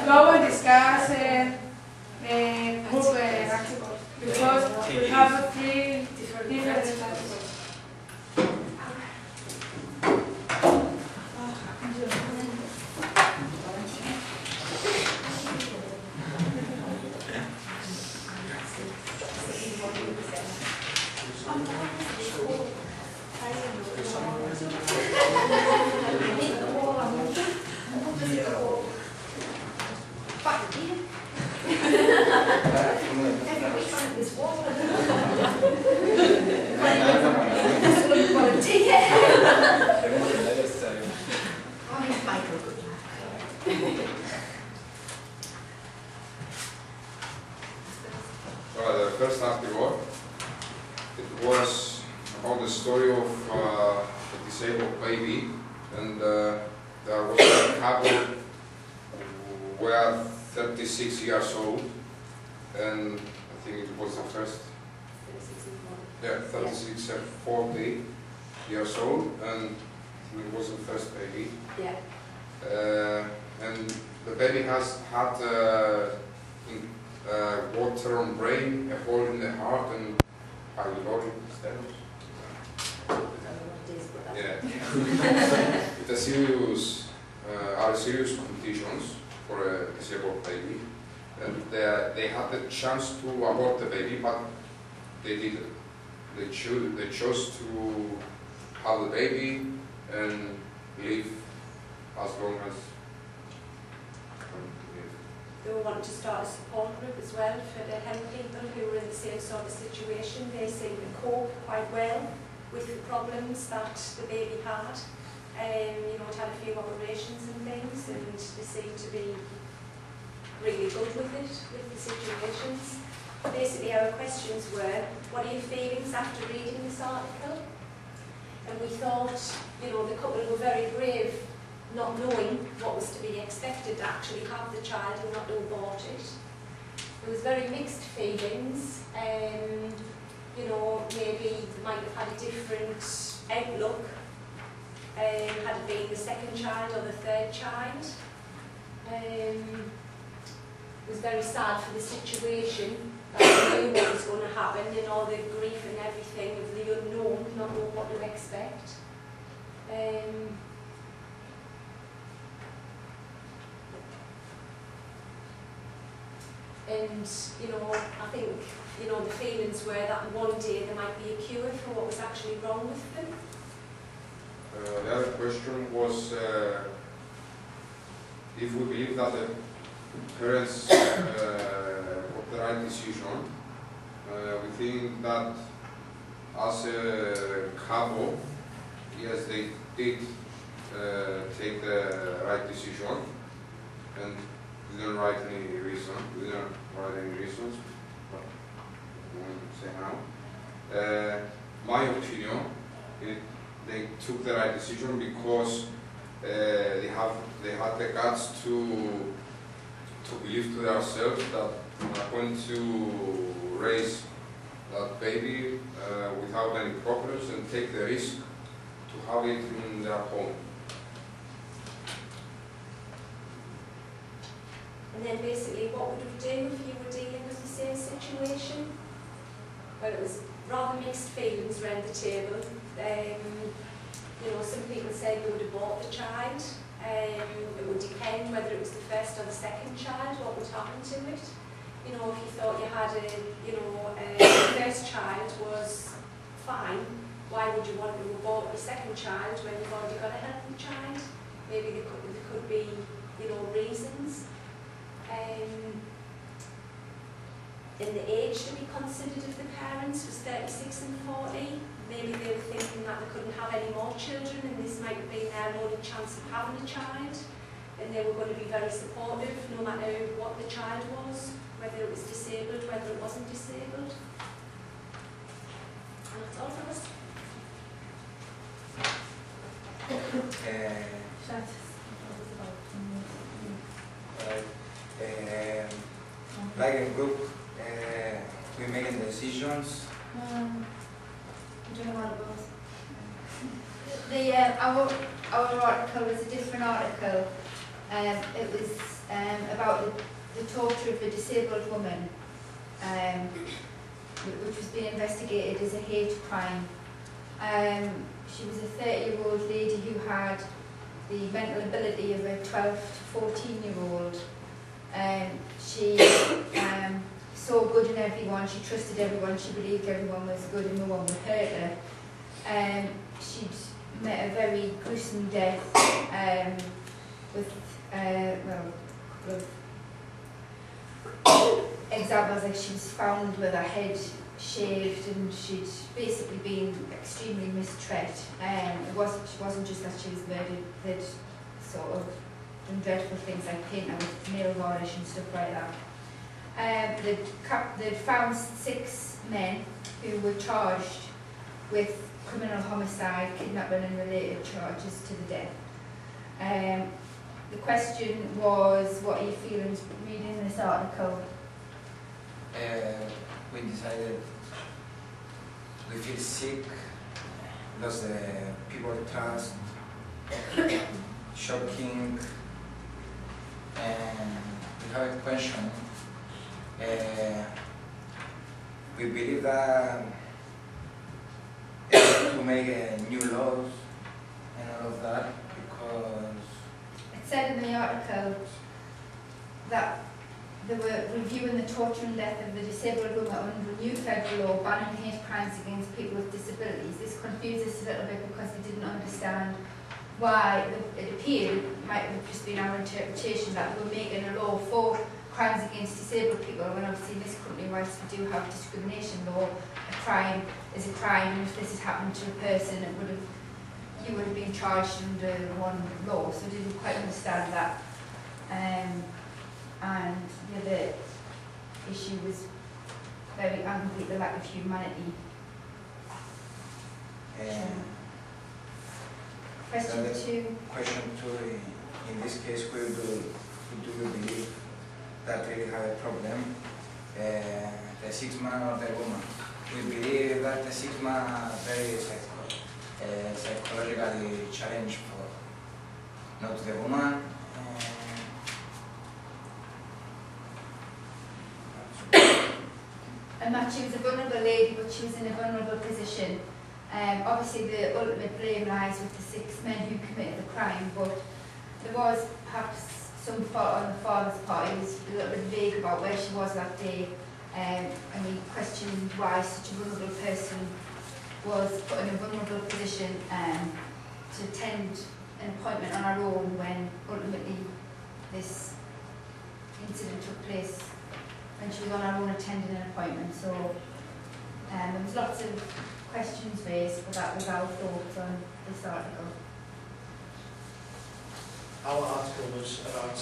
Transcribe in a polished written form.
Go and discuss group articles because we have three different articles. Well, the first article, it was about the story of a disabled baby, and there was a couple who were 36 years old, and I think it was the first, 36 and 40 years old, and it was the first baby. And the baby has had water on brain, a hole in the heart, and pyloric stenosis. It's a serious, are serious conditions for a disabled baby, and they had the chance to abort the baby, but they didn't. They chose to have the baby and live as long as. They were wanting to start a support group as well for the young people who were in the same sort of situation. They seemed to cope quite well with the problems that the baby had. You know, it had a few operations and things, and they seemed to be really good with it, with the situations. Basically, our questions were, what are your feelings after reading this article? And we thought, you know, the couple were very brave, not knowing what was to be expected to actually have the child and not to abort it. There was very mixed feelings. You know, maybe they might have had a different outlook had it been the second child or the third child. It was very sad for the situation. They knew what was going to happen and all the grief and everything of the unknown, not knowing what to expect. And, you know, I think, you know, the feelings were that one day there might be a cure for what was actually wrong with them. The other question was if we believe that the parents got the right decision. We think that as a couple, yes, they did take the right decision, and didn't write any reason. We didn't write any reasons, but I won't say now. My opinion, they took the right decision because they had the guts to believe to themselves that they are going to raise that baby without any problems and take the risk to have it in their home. And then basically, what would you do if you were dealing with the same situation? well, it was rather mixed feelings around the table. You know, some people said they would have bought the child. It would depend whether it was the first or the second child, what would happen to it. You know, if you thought you had the first child was fine, why would you want to abort the second child when you've already got a healthy child? Maybe there could be, you know, reasons. And the age to be considered of the parents was 36 and 40. Maybe they were thinking that they couldn't have any more children and this might have been their only chance of having a child. And they were going to be very supportive no matter what the child was, whether it was disabled, whether it wasn't disabled. And that's all for us. Like a group, we making decisions. I don't know what it was. Our article was a different article. It was about the torture of a disabled woman, which was being investigated as a hate crime. She was a 30-year-old lady who had the mental ability of a 12 to 14-year-old. She saw good in everyone, she trusted everyone, she believed everyone was good and no one would hurt her. She'd met a very gruesome death with examples, like she was found with her head shaved and she'd basically been extremely mistreated. She wasn't just that she was murdered, they'd sort of done dreadful things like paint her with nail varnish and stuff like that. They'd found 6 men who were charged with criminal homicide, kidnapping and related charges to the death. The question was, what are your feelings reading this article? We decided we feel sick, lost the people trust, shocking, and we have a question. We believe that to make new laws and all of that, because it said in the article that they were reviewing the torture and death of the disabled woman under new federal law banning hate crimes against people with disabilities. This confused us a little bit because we didn't understand why it appeared, it might have just been our interpretation, that they were making a law for crimes against disabled people, when obviously in this country, whilst we do have discrimination law, a crime is a crime, and if this had happened to a person, you would have been charged under one law, so I didn't quite understand that. And the other issue was very angry at the lack of humanity. Question 2. Question 2, in this case, do you believe that really have a problem, the 6 man or the woman? We believe that the 6 man are very psychologically challenged for not the woman. And that she was a vulnerable lady, but she was in a vulnerable position. Obviously the ultimate blame lies with the 6 men who committed the crime, but there was perhaps some fault on the father's part. He was a little bit vague about where she was that day, and we questioned why such a vulnerable person was put in a vulnerable position to attend an appointment on her own when ultimately this incident took place when she was on her own attending an appointment. So there was lots of questions raised, but that was our thoughts on this article. Our article was about